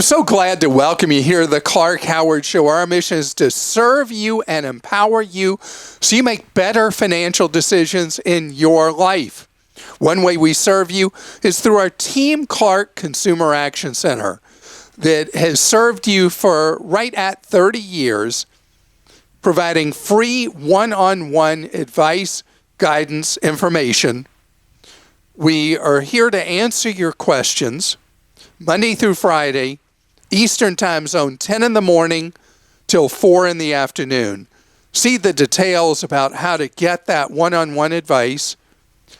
I'm so glad to welcome you here to the Clark Howard Show. Our mission is to serve you and empower you so you make better financial decisions in your life. One way we serve you is through our Team Clark Consumer Action Center that has served you for right at 30 years, providing free one-on-one advice, guidance, information. We are here to answer your questions Monday through Friday, Eastern Time Zone, 10 in the morning till 4 in the afternoon. See the details about how to get that one-on-one advice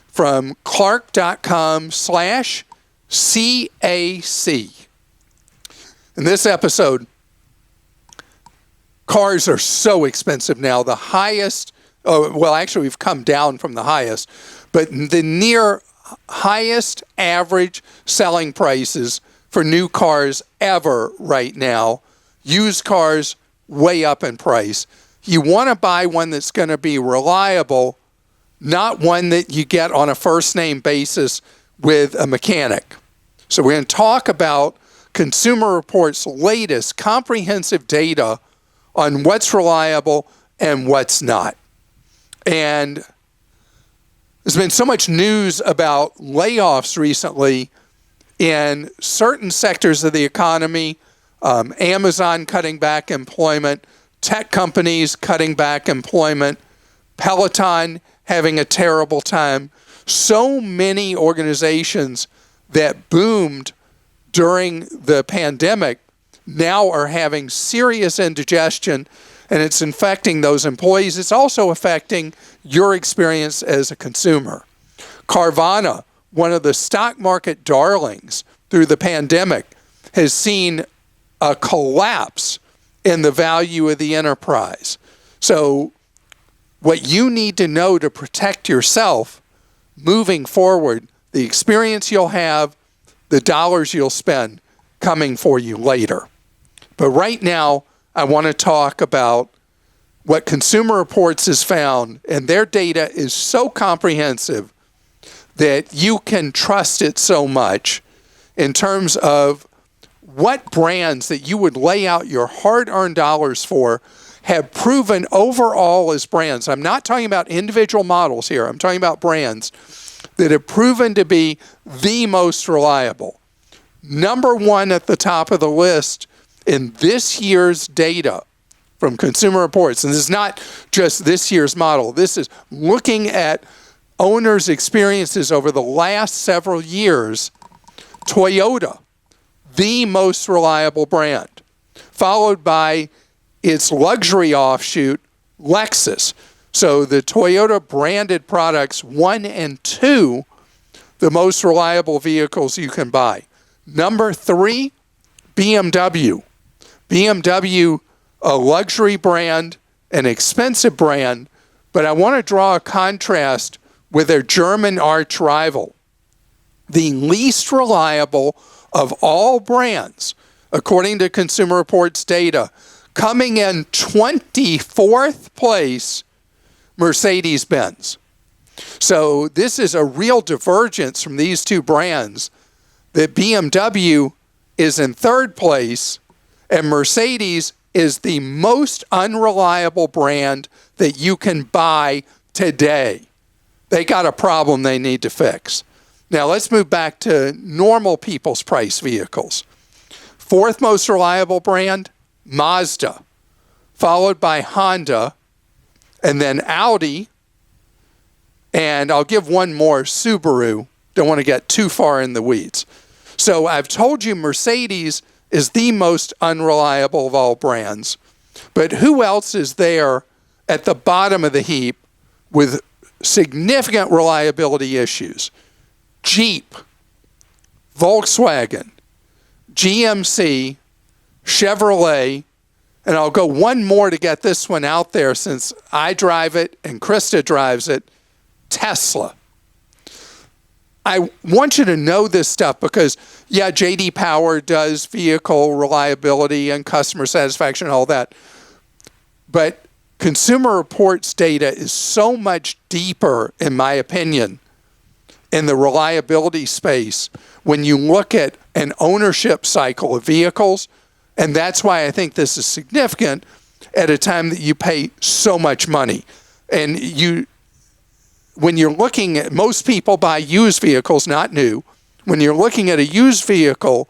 from clark.com/CAC. In this episode, cars are so expensive now. The highest, actually we've come down from the highest, but the near highest average selling prices for new cars ever right now. Used cars way up in price. You want to buy one that's going to be reliable, not one that you get on a first name basis with a mechanic. So we're going to talk about Consumer Reports' latest comprehensive data on what's reliable and what's not. And there's been so much news about layoffs recently in certain sectors of the economy, Amazon cutting back employment, tech companies cutting back employment, Peloton having a terrible time. So many organizations that boomed during the pandemic now are having serious indigestion, and it's infecting those employees. It's also affecting your experience as a consumer. Carvana, one of the stock market darlings through the pandemic, has seen a collapse in the value of the enterprise. So what you need to know to protect yourself moving forward, the experience you'll have, the dollars you'll spend coming for you later. But right now, I want to talk about what Consumer Reports has found, and their data is so comprehensive that you can trust it so much in terms of what brands that you would lay out your hard-earned dollars for have proven overall as brands. I'm not talking about individual models here. I'm talking about brands that have proven to be the most reliable. Number one at the top of the list in this year's data from Consumer Reports, and this is not just this year's model, this is looking at owners' experiences over the last several years, Toyota, the most reliable brand, followed by its luxury offshoot, Lexus. So the Toyota branded products, 1 and 2, the most reliable vehicles you can buy. Number 3, BMW. BMW, a luxury brand, an expensive brand, but I want to draw a contrast with their German arch rival. The least reliable of all brands, according to Consumer Reports data, coming in 24th place, Mercedes-Benz. So this is a real divergence from these two brands, that BMW is in third place and Mercedes is the most unreliable brand that you can buy today. They got a problem they need to fix. Now let's move back to normal people's price vehicles. Fourth most reliable brand, Mazda, followed by Honda, and then Audi, and I'll give one more, Subaru. Don't want to get too far in the weeds. So I've told you Mercedes is the most unreliable of all brands, but who else is there at the bottom of the heap with significant reliability issues? Jeep, Volkswagen, GMC, Chevrolet, and I'll go one more to get this one out there since I drive it and Christa drives it, Tesla. I want you to know this stuff because, yeah, J.D. Power does vehicle reliability and customer satisfaction and all that. But Consumer Reports data is so much deeper, in my opinion, in the reliability space, when you look at an ownership cycle of vehicles. And that's why I think this is significant at a time that you pay so much money. And when you're looking at, most people buy used vehicles, not new. When you're looking at a used vehicle,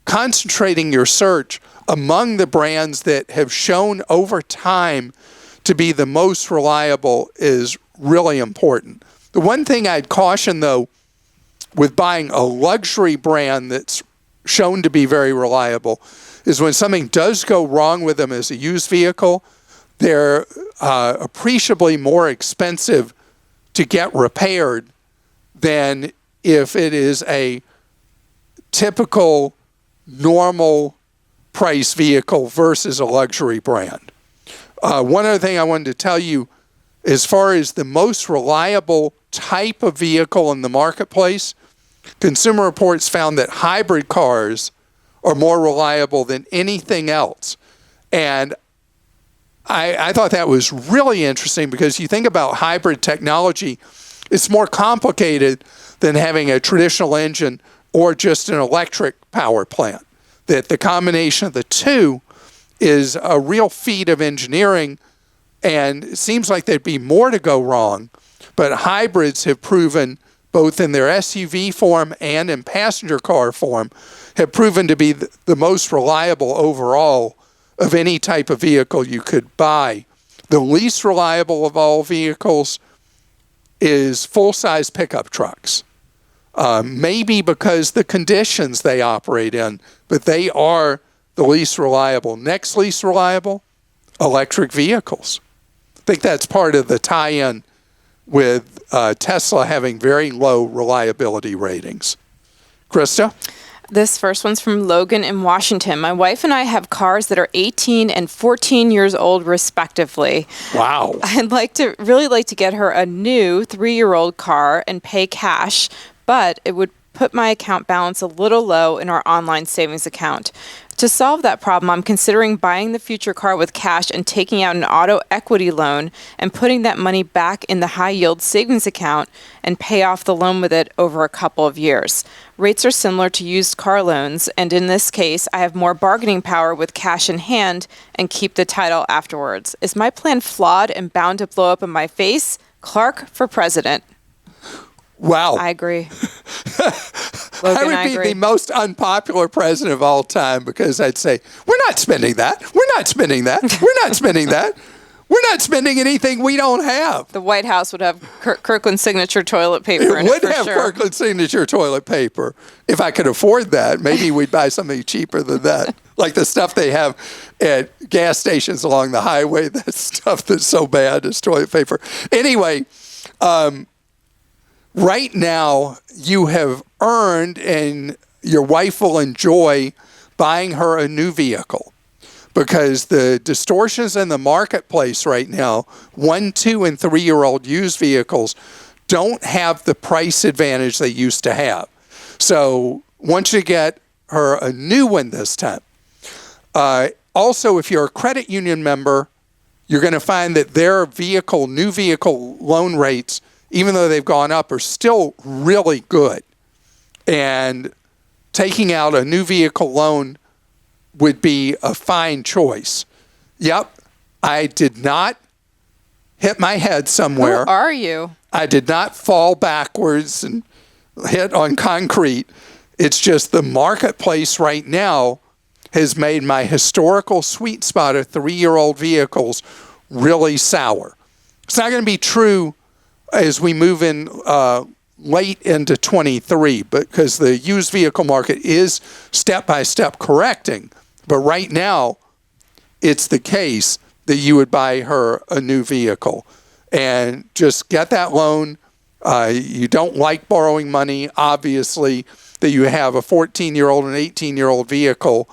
concentrating your search among the brands that have shown over time to be the most reliable is really important. The one thing I'd caution, though, with buying a luxury brand that's shown to be very reliable is when something does go wrong with them as a used vehicle, they're appreciably more expensive to get repaired than if it is a typical normal price vehicle versus a luxury brand. One other thing I wanted to tell you, as far as the most reliable type of vehicle in the marketplace, Consumer Reports found that hybrid cars are more reliable than anything else. And I thought that was really interesting because you think about hybrid technology, it's more complicated than having a traditional engine or just an electric power plant. That the combination of the two is a real feat of engineering, and it seems like there'd be more to go wrong. But hybrids have proven, both in their SUV form and in passenger car form, have proven to be the most reliable overall of any type of vehicle you could buy. The least reliable of all vehicles is full-size pickup trucks. Maybe because the conditions they operate in, but they are the least reliable. Next least reliable, electric vehicles. I think that's part of the tie-in with Tesla having very low reliability ratings. Christa? This first one's from Logan in Washington. My wife and I have cars that are 18 and 14 years old, respectively. Wow. I'd really like to get her a new 3-year-old car and pay cash, but it would put my account balance a little low in our online savings account. To solve that problem, I'm considering buying the future car with cash and taking out an auto equity loan and putting that money back in the high-yield savings account and pay off the loan with it over a couple of years. Rates are similar to used car loans, and in this case, I have more bargaining power with cash in hand and keep the title afterwards. Is my plan flawed and bound to blow up in my face? Clark for president. Wow. I agree. Logan, I would be the most unpopular president of all time because I'd say, we're not spending that. We're not spending that. We're not spending that. We're not spending anything we don't have. The White House would have Kirkland signature toilet paper in it, would have Kirkland signature toilet paper. If I could afford that, maybe we'd buy something cheaper than that. Like the stuff they have at gas stations along the highway, that stuff that's so bad is toilet paper. Anyway, right now, you have earned, and your wife will enjoy buying her a new vehicle because the distortions in the marketplace right now, 1, 2, and 3-year-old used vehicles don't have the price advantage they used to have. So once you get her a new one this time. Also, if you're a credit union member, you're going to find that their new vehicle loan rates, even though they've gone up, are still really good. And taking out a new vehicle loan would be a fine choice. Yep, I did not hit my head somewhere. Who are you? I did not fall backwards and hit on concrete. It's just the marketplace right now has made my historical sweet spot of 3-year-old vehicles really sour. It's not going to be true as we move in late into 23, because the used vehicle market is step-by-step correcting. But right now, it's the case that you would buy her a new vehicle. And just get that loan. You don't like borrowing money, obviously, that you have a 14-year-old and 18-year-old vehicle,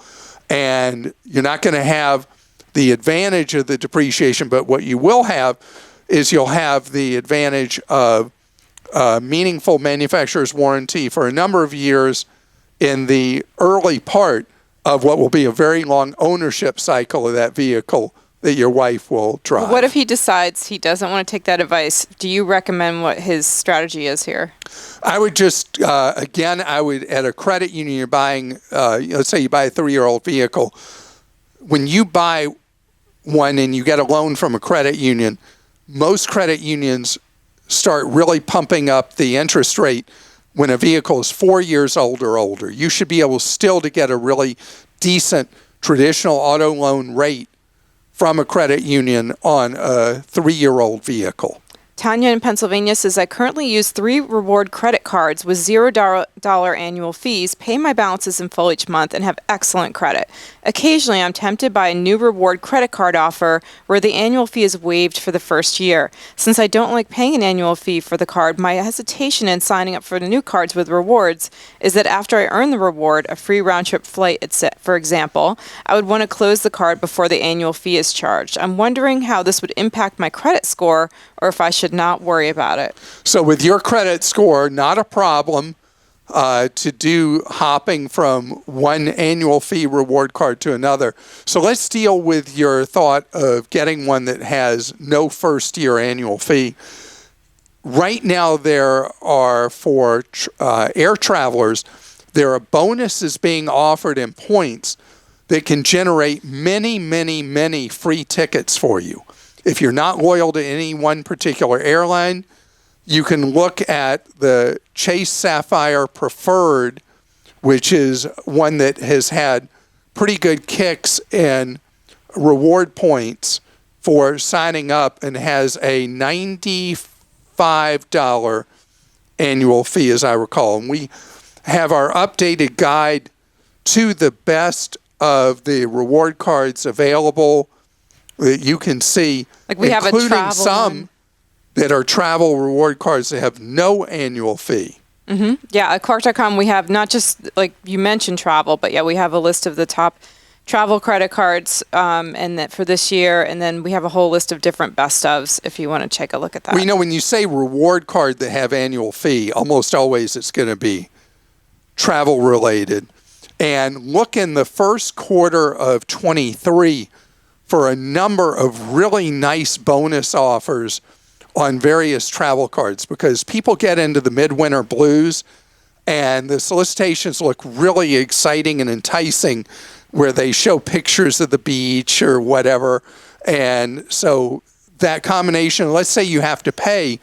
and you're not going to have the advantage of the depreciation, but what you will have is you'll have the advantage of meaningful manufacturer's warranty for a number of years in the early part of what will be a very long ownership cycle of that vehicle that your wife will drive. What if he decides he doesn't want to take that advice? Do you recommend what his strategy is here? I would just, again, at a credit union, you're buying, let's say you buy a 3-year-old vehicle. When you buy one and you get a loan from a credit union, most credit unions start really pumping up the interest rate when a vehicle is 4 years old or older. You should be able still to get a really decent traditional auto loan rate from a credit union on a 3-year-old vehicle. Tanya in Pennsylvania says, I currently use 3 reward credit cards with $0 annual fees, pay my balances in full each month, and have excellent credit. Occasionally, I'm tempted by a new reward credit card offer where the annual fee is waived for the first year. Since I don't like paying an annual fee for the card, my hesitation in signing up for the new cards with rewards is that after I earn the reward, a free round-trip flight, for example, I would want to close the card before the annual fee is charged. I'm wondering how this would impact my credit score or if I should not worry about it. So with your credit score, not a problem to do hopping from one annual fee reward card to another. So let's deal with your thought of getting one that has no first-year annual fee. Right now, there are, for air travelers, there are bonuses being offered in points that can generate many, many, many free tickets for you. If you're not loyal to any one particular airline, you can look at the Chase Sapphire Preferred, which is one that has had pretty good kicks in reward points for signing up and has a $95 annual fee, as I recall. And we have our updated guide to the best of the reward cards available that you can see, like we have a travel some one that are travel reward cards that have no annual fee. Mm-hmm. Yeah, at Clark.com we have not just, like you mentioned, travel, but yeah, we have a list of the top travel credit cards and that for this year, and then we have a whole list of different best ofs if you want to take a look at that. Well, you know, when you say reward card that have annual fee, almost always it's going to be travel related. And look in the first quarter of 23 for a number of really nice bonus offers on various travel cards, because people get into the midwinter blues and the solicitations look really exciting and enticing where they show pictures of the beach or whatever. And so that combination, let's say you have to pay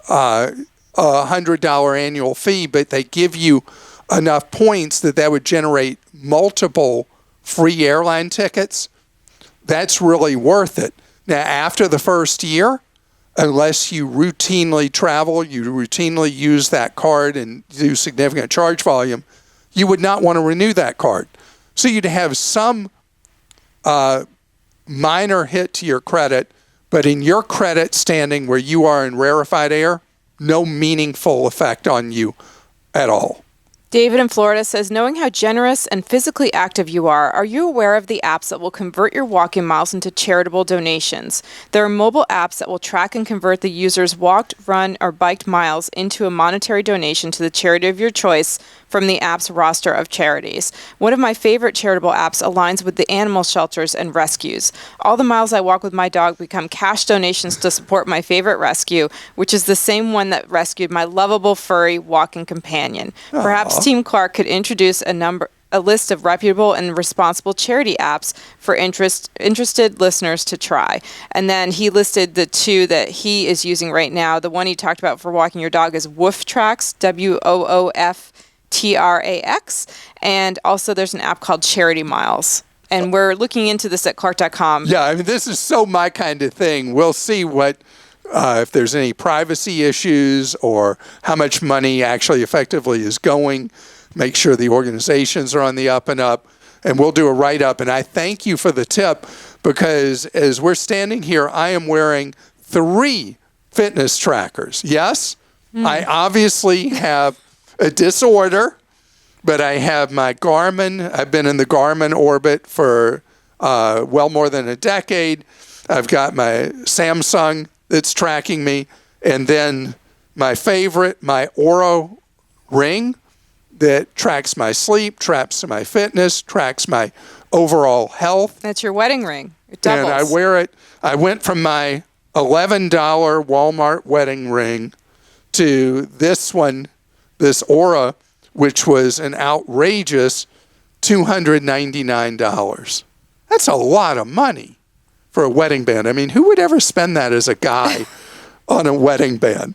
a $100 annual fee, but they give you enough points that would generate multiple free airline tickets. That's really worth it. Now, after the first year, unless you routinely travel, you routinely use that card and do significant charge volume, you would not want to renew that card. So you'd have some minor hit to your credit, but in your credit standing where you are in rarefied air, no meaningful effect on you at all. David in Florida says, knowing how generous and physically active you are you aware of the apps that will convert your walking miles into charitable donations? There are mobile apps that will track and convert the user's walked, run, or biked miles into a monetary donation to the charity of your choice from the app's roster of charities. One of my favorite charitable apps aligns with the animal shelters and rescues. All the miles I walk with my dog become cash donations to support my favorite rescue, which is the same one that rescued my lovable furry walking companion. Aww. Perhaps Team Clark could introduce a list of reputable and responsible charity apps for interested listeners to try. And then he listed the 2 that he is using right now. The one he talked about for walking your dog is Woof Tracks, WOOFTRAX, and also there's an app called Charity Miles. And we're looking into this at Clark.com. Yeah, I mean, this is so my kind of thing. We'll see what if there's any privacy issues or how much money actually effectively is going. Make sure the organizations are on the up and up, and we'll do a write-up. And I thank you for the tip, because as we're standing here, I am wearing 3 fitness trackers. Yes, I obviously have a disorder, but I have my Garmin. I've been in the Garmin orbit for well more than a decade. I've got my Samsung that's tracking me, and then my favorite, my Oura Ring that tracks my sleep, tracks my fitness, tracks my overall health. That's your wedding ring. It doubles. And I wear it. I went from my $11 Walmart wedding ring to this one, this Aura, which was an outrageous $299. That's a lot of money for a wedding band. I mean, who would ever spend that as a guy on a wedding band?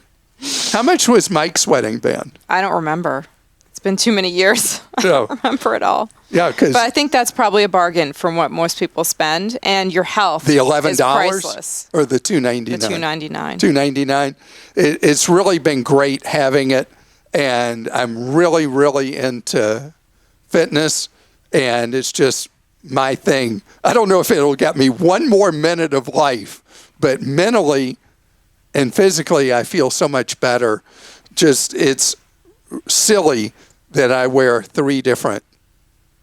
How much was Mike's wedding band? I don't remember. It's been too many years. I don't remember it all. Yeah, but I think that's probably a bargain from what most people spend. And your health the $11 is priceless. Or the $299? The $299. $299. It's really been great having it. And I'm really, really into fitness. And it's just my thing. I don't know if it'll get me one more minute of life, but mentally and physically, I feel so much better. Just, it's silly that I wear 3 different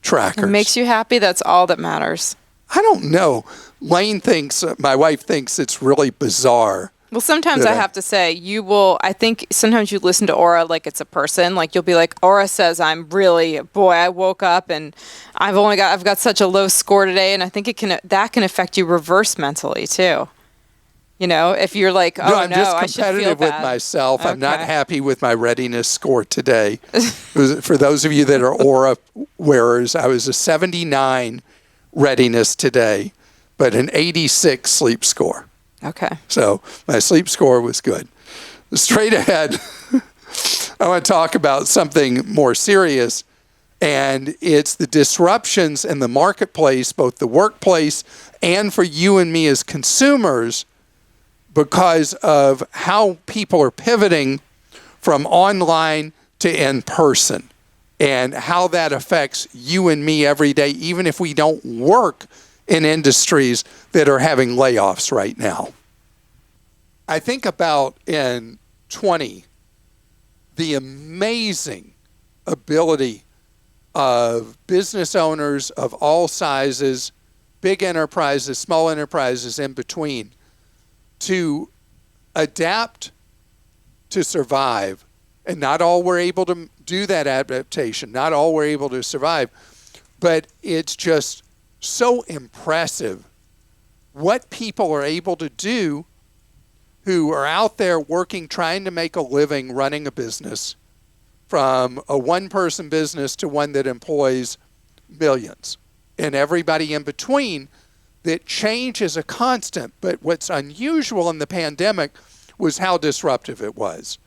trackers. It makes you happy. That's all that matters. I don't know. Lane thinks, my wife thinks it's really bizarre. Well, sometimes I have to say, I think sometimes you listen to Aura like it's a person. Like you'll be like, Aura says I woke up and I've got such a low score today. And I think that can affect you reverse mentally too. You know, if you're like, I'm just I should feel competitive bad. with myself. Okay. I'm not happy with my readiness score today. For those of you that are Aura wearers, I was a 79 readiness today, but an 86 sleep score. Okay. So my sleep score was good. Straight ahead, I want to talk about something more serious, and it's the disruptions in the marketplace, both the workplace and for you and me as consumers, because of how people are pivoting from online to in person and how that affects you and me every day, even if we don't work in industries that are having layoffs right now. I think about in 20, the amazing ability of business owners of all sizes, big enterprises, small enterprises in between, to adapt to survive. And not all were able to do that adaptation. Not all were able to survive. But it's just so impressive what people are able to do who are out there working, trying to make a living, running a business, from a one-person business to one that employs millions, and everybody in between. That change is a constant, but what's unusual in the pandemic was how disruptive it was.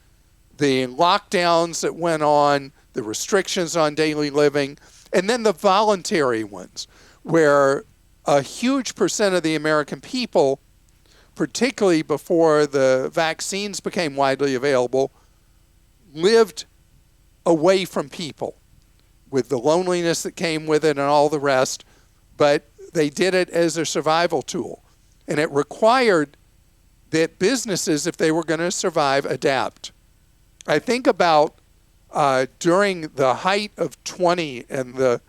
The lockdowns that went on, the restrictions on daily living, and then the voluntary ones, where a huge percent of the American people, particularly before the vaccines became widely available, lived away from people with the loneliness that came with it and all the rest, but they did it as a survival tool. And it required that businesses, if they were going to survive, adapt. I think about during the height of 20 and the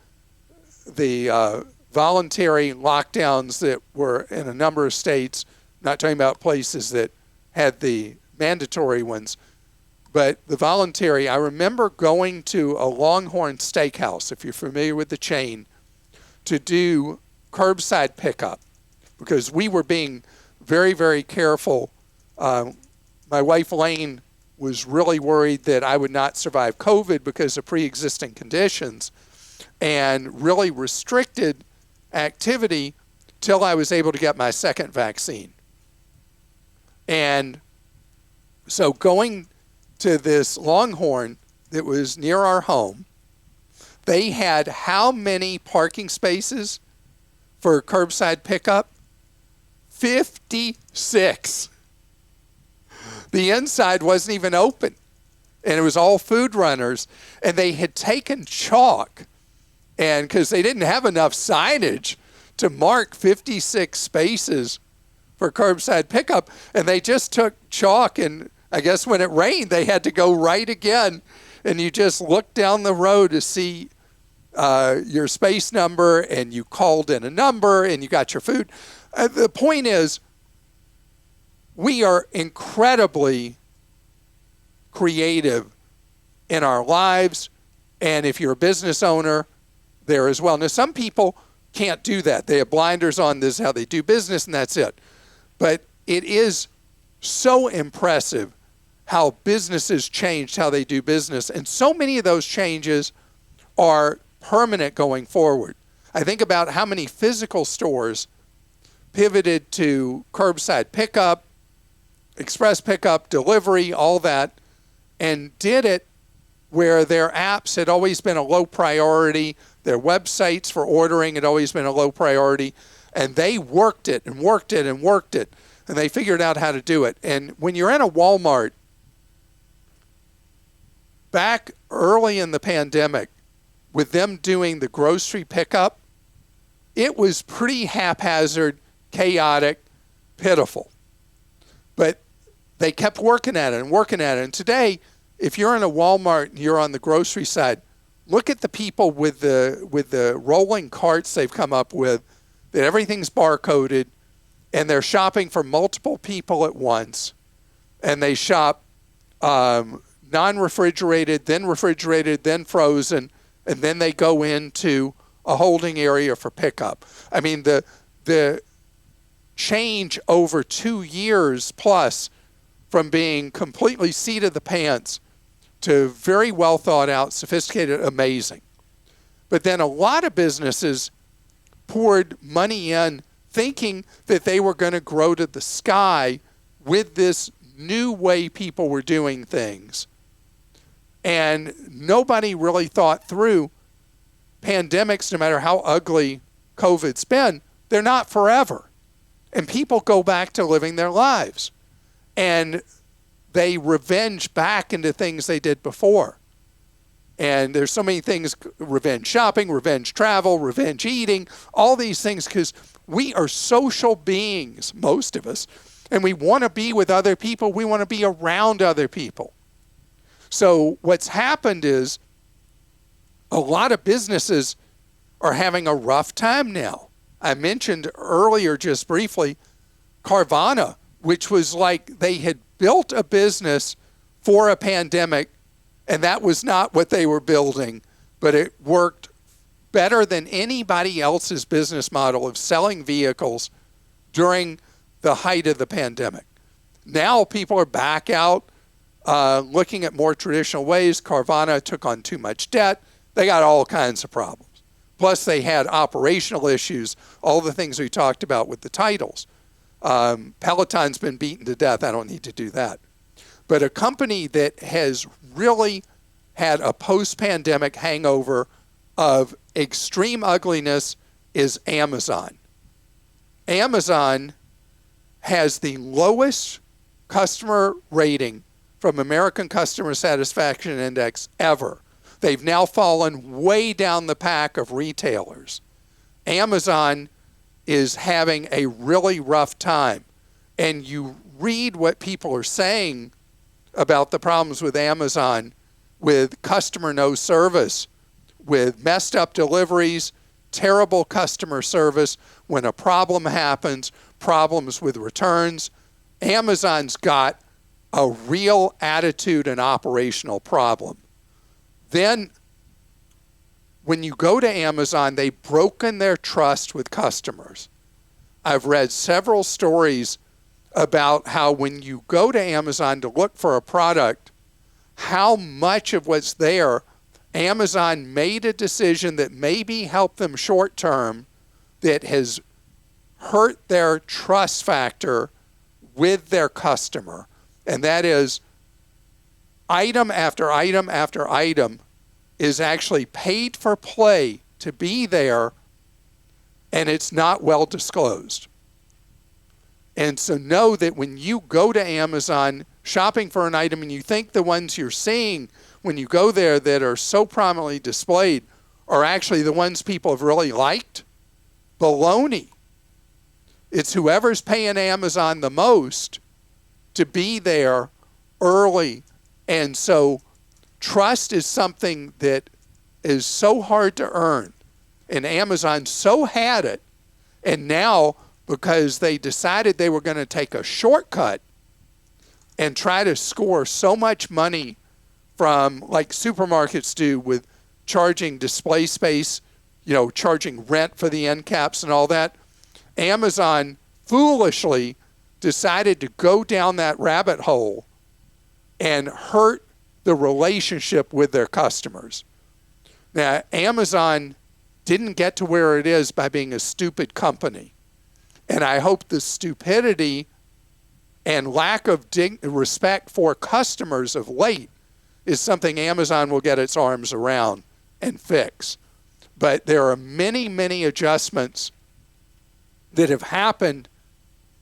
voluntary lockdowns that were in a number of states, not talking about places that had the mandatory ones, but the voluntary. I remember going to a Longhorn Steakhouse, if you're familiar with the chain, to do curbside pickup because we were being very, very careful. My wife, Lane, was really worried that I would not survive COVID because of pre-existing conditions and really restricted activity till I was able to get my second vaccine. And so going to this Longhorn that was near our home, they had how many parking spaces for curbside pickup? 56. The inside wasn't even open, and it was all food runners, and they had taken chalk, and because they didn't have enough signage to mark 56 spaces for curbside pickup, and they just took chalk, and I guess when it rained, they had to go right again, and you just looked down the road to see your space number, and you called in a number, and you got your food. The point is, we are incredibly creative in our lives, and if you're a business owner, there as well. Now, some people can't do that. They have blinders on. This is how they do business, and that's it. But it is so impressive how businesses changed how they do business. And so many of those changes are permanent going forward. I think about how many physical stores pivoted to curbside pickup, express pickup, delivery, all that, and did it where their apps had always been a low priority, their websites for ordering had always been a low priority, and they worked it and worked it and worked it, and they figured out how to do it. And when you're in a Walmart, back early in the pandemic, with them doing the grocery pickup, it was pretty haphazard, chaotic, pitiful. But they kept working at it and working at it. And today, if you're in a Walmart and you're on the grocery side, look at the people with the rolling carts they've come up with, that everything's barcoded, and they're shopping for multiple people at once. And they shop non-refrigerated, then frozen, and then they go into a holding area for pickup. I mean, the change over 2 years plus from being completely seat of the pants to very well thought out, sophisticated, amazing. But then a lot of businesses poured money in thinking that they were going to grow to the sky with this new way people were doing things. And nobody really thought through pandemics, no matter how ugly COVID's been, they're not forever. And people go back to living their lives. And they revenge back into things they did before. And there's so many things, revenge shopping, revenge travel, revenge eating, all these things, because we are social beings, most of us, and we want to be with other people. We want to be around other people. So what's happened is a lot of businesses are having a rough time now. I mentioned earlier, just briefly, Carvana, which was like they had built a business for a pandemic, and that was not what they were building, but it worked better than anybody else's business model of selling vehicles during the height of the pandemic. Now people are back out looking at more traditional ways. Carvana took on too much debt. They got all kinds of problems. Plus, they had operational issues, all the things we talked about with the titles. Peloton's been beaten to death. I don't need to do that. But a company that has really had a post-pandemic hangover of extreme ugliness is Amazon. Amazon has the lowest customer rating from American Customer Satisfaction Index ever. They've now fallen way down the pack of retailers. Amazon is having a really rough time. And you read what people are saying about the problems with Amazon, with customer no service, with messed up deliveries, terrible customer service when a problem happens, problems with returns. Amazon's got a real attitude and operational problem. Then, when you go to Amazon, they've broken their trust with customers. I've read several stories about how when you go to Amazon to look for a product, how much of what's there, Amazon made a decision that maybe helped them short term that has hurt their trust factor with their customer. And that is item after item after item is actually paid for play to be there, and it's not well disclosed. And so know that when you go to Amazon shopping for an item and you think the ones you're seeing when you go there that are so prominently displayed are actually the ones people have really liked, baloney. It's whoever's paying Amazon the most to be there early. And so trust is something that is so hard to earn. And Amazon so had it. And now, because they decided they were going to take a shortcut and try to score so much money from, like supermarkets do with charging display space charging rent for the end caps and all that. Amazon foolishly decided to go down that rabbit hole and hurt the relationship with their customers. Now, Amazon didn't get to where it is by being a stupid company. And I hope the stupidity and lack of respect for customers of late is something Amazon will get its arms around and fix. But there are many, many adjustments that have happened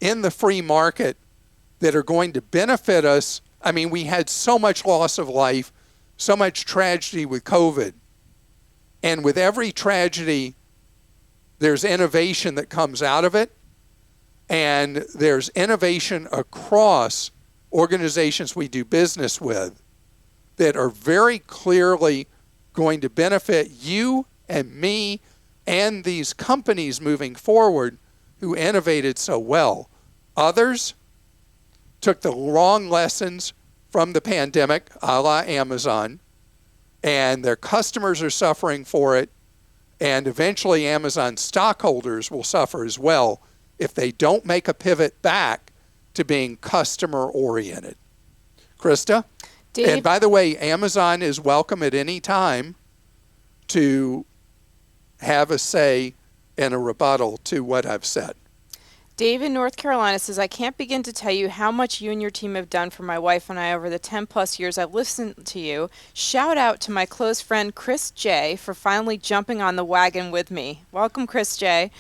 in the free market that are going to benefit us. I mean, we had so much loss of life, so much tragedy with COVID. And with every tragedy, there's innovation that comes out of it. And there's innovation across organizations we do business with that are very clearly going to benefit you and me and these companies moving forward who innovated so well. Others took the wrong lessons from the pandemic, a la Amazon, and their customers are suffering for it. And eventually Amazon stockholders will suffer as well if they don't make a pivot back to being customer-oriented. Christa? Dave? And by the way, Amazon is welcome at any time to have a say and a rebuttal to what I've said. Dave in North Carolina says, I can't begin to tell you how much you and your team have done for my wife and I over the 10 plus years I've listened to you. Shout out to my close friend Chris J for finally jumping on the wagon with me. Welcome, Chris J.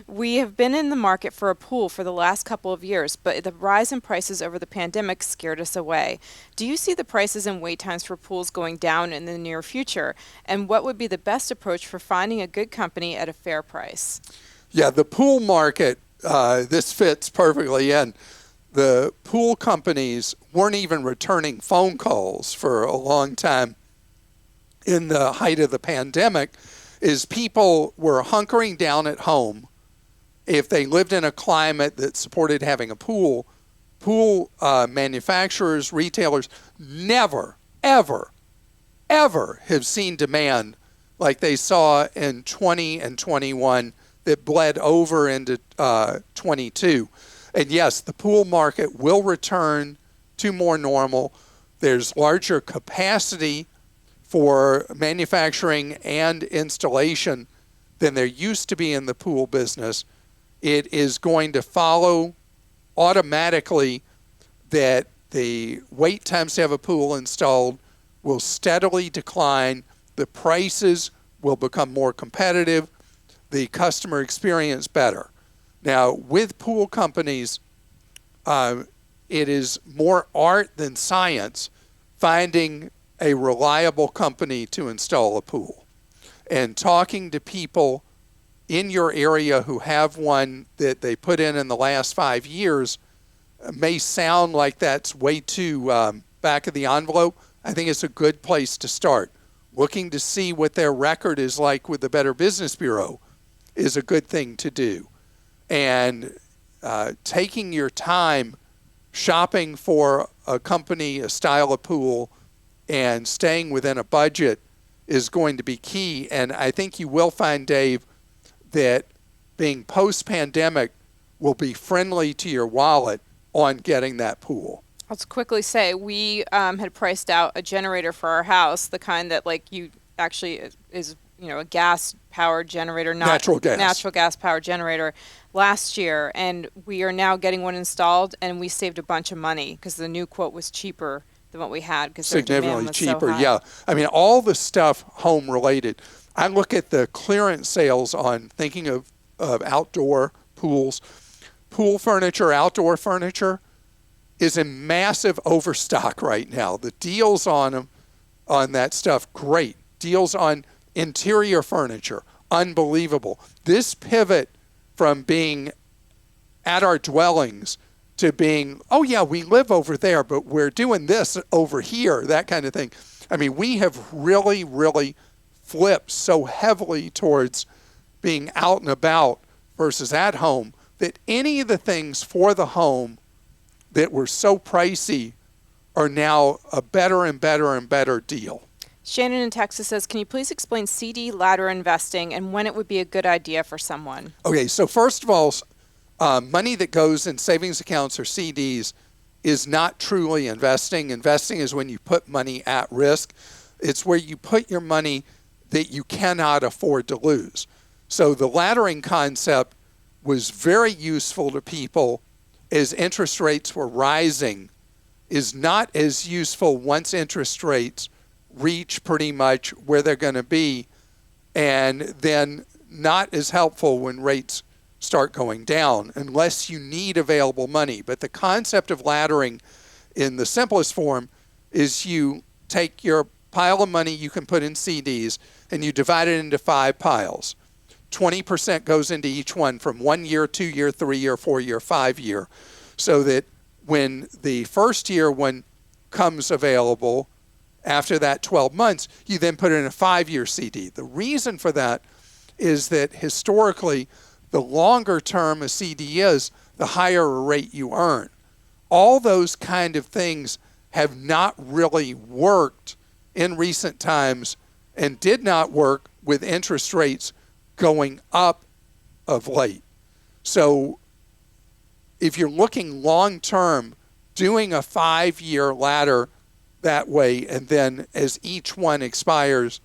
We have been in the market for a pool for the last couple of years, but the rise in prices over the pandemic scared us away. Do you see the prices and wait times for pools going down in the near future? And what would be the best approach for finding a good company at a fair price? Yeah, the pool market, this fits perfectly in. The pool companies weren't even returning phone calls for a long time in the height of the pandemic, is people were hunkering down at home. If they lived in a climate that supported having a pool, manufacturers, retailers never, ever, ever have seen demand like they saw in 20 and 21 that bled over into 22. And yes, the pool market will return to more normal. There's larger capacity for manufacturing and installation than there used to be in the pool business. It is going to follow automatically that the wait times to have a pool installed will steadily decline. The prices will become more competitive. The customer experience better. Now, with pool companies, it is more art than science finding a reliable company to install a pool. And talking to people in your area who have one that they put in the last 5 years may sound like that's way too back of the envelope. I think it's a good place to start. Looking to see what their record is like with the Better Business Bureau is a good thing to do. And taking your time shopping for a company, a style of pool, and staying within a budget is going to be key. And I think you will find, Dave, that being post-pandemic will be friendly to your wallet on getting that pool. Let's quickly say we had priced out a generator for our house, the kind that you actually is a gas-powered generator, not natural gas-powered generator, last year, and we are now getting one installed, and we saved a bunch of money because the new quote was cheaper than what we had because significantly cheaper. So yeah, I mean all the stuff home-related. I look at the clearance sales on thinking of outdoor pools, pool furniture, outdoor furniture is in massive overstock right now. The deals on them, on that stuff, great. Deals on interior furniture, unbelievable. This pivot from being at our dwellings to being, oh yeah, we live over there, but we're doing this over here, that kind of thing. I mean, we have really, really flipped so heavily towards being out and about versus at home that any of the things for the home that were so pricey are now a better and better and better deal. Shannon in Texas says, can you please explain CD ladder investing and when it would be a good idea for someone? Okay, so first of all, money that goes in savings accounts or CDs is not truly investing. Investing is when you put money at risk. It's where you put your money that you cannot afford to lose. So the laddering concept was very useful to people as interest rates were rising, is not as useful once interest rates reach pretty much where they're going to be, and then not as helpful when rates start going down unless you need available money. But the concept of laddering in the simplest form is you take your pile of money you can put in CDs and you divide it into 5 piles. 20% goes into each one from 1 year, 2 year, 3 year, 4 year, 5 year, so that when the first year one comes available after that 12 months, you then put it in a 5-year CD. The reason for that is that historically, the longer term a CD is, the higher a rate you earn. All those kind of things have not really worked in recent times and did not work with interest rates going up of late. So if you're looking long term, doing a 5-year ladder that way, and then as each one expires,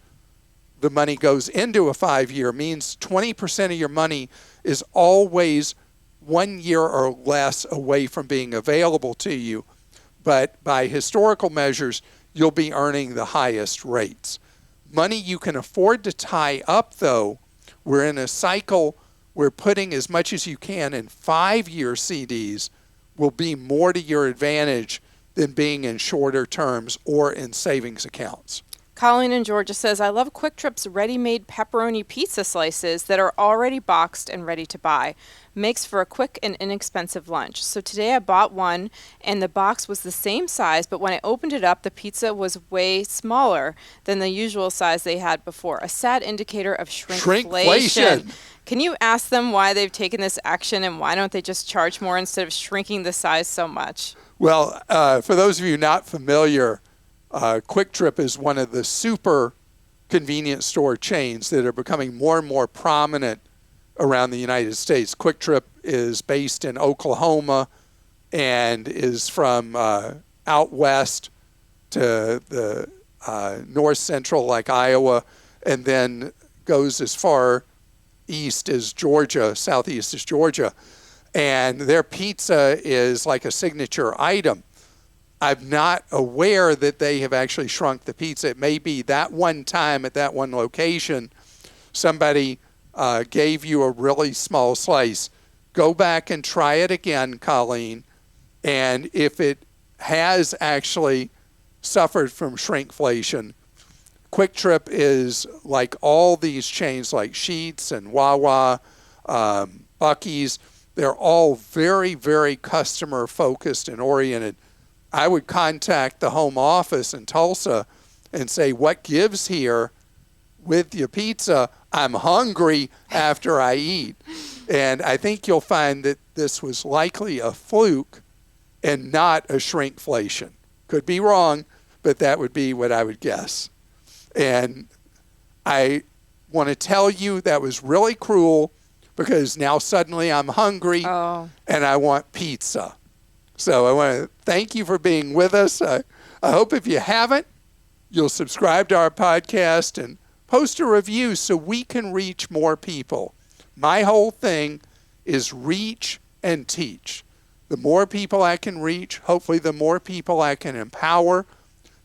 the money goes into a 5-year, means 20% of your money is always 1 year or less away from being available to you. But by historical measures, you'll be earning the highest rates. Money you can afford to tie up, though, we're in a cycle where putting as much as you can in 5-year CDs will be more to your advantage than being in shorter terms or in savings accounts. Colleen in Georgia says, I love Quick Trip's ready-made pepperoni pizza slices that are already boxed and ready to buy. Makes for a quick and inexpensive lunch. So today I bought one, and the box was the same size, but when I opened it up, the pizza was way smaller than the usual size they had before. A sad indicator of shrinkflation. Can you ask them why they've taken this action, and why don't they just charge more instead of shrinking the size so much? Well, for those of you not familiar, Quick Trip is one of the super convenience store chains that are becoming more and more prominent around the United States. Quick Trip is based in Oklahoma and is from out west to the north central, like Iowa, and then goes as far east as Georgia, southeast as Georgia. And their pizza is like a signature item. I'm not aware that they have actually shrunk the pizza. It may be that one time at that one location, somebody gave you a really small slice. Go back and try it again, Colleen. And if it has actually suffered from shrinkflation, Quick Trip is like all these chains like Sheetz and Wawa, Buc-ee's. They're all very, very customer focused and oriented. I would contact the home office in Tulsa and say, what gives here with your pizza? I'm hungry after I eat. And I think you'll find that this was likely a fluke and not a shrinkflation. Could be wrong, but that would be what I would guess. And I want to tell you that was really cruel, because now suddenly I'm hungry and I want pizza. So I want to thank you for being with us. I hope if you haven't, you'll subscribe to our podcast and post a review so we can reach more people. My whole thing is reach and teach. The more people I can reach, hopefully the more people I can empower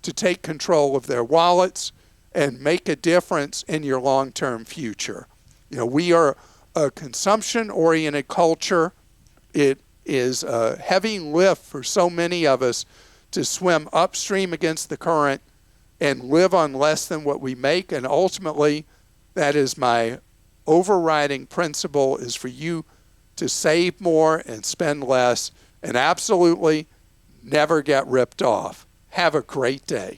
to take control of their wallets and make a difference in your long-term future. You know, we are a consumption-oriented culture. It is a heavy lift for so many of us to swim upstream against the current and live on less than what we make. And ultimately, that is my overriding principle, is for you to save more and spend less and absolutely never get ripped off. Have a great day.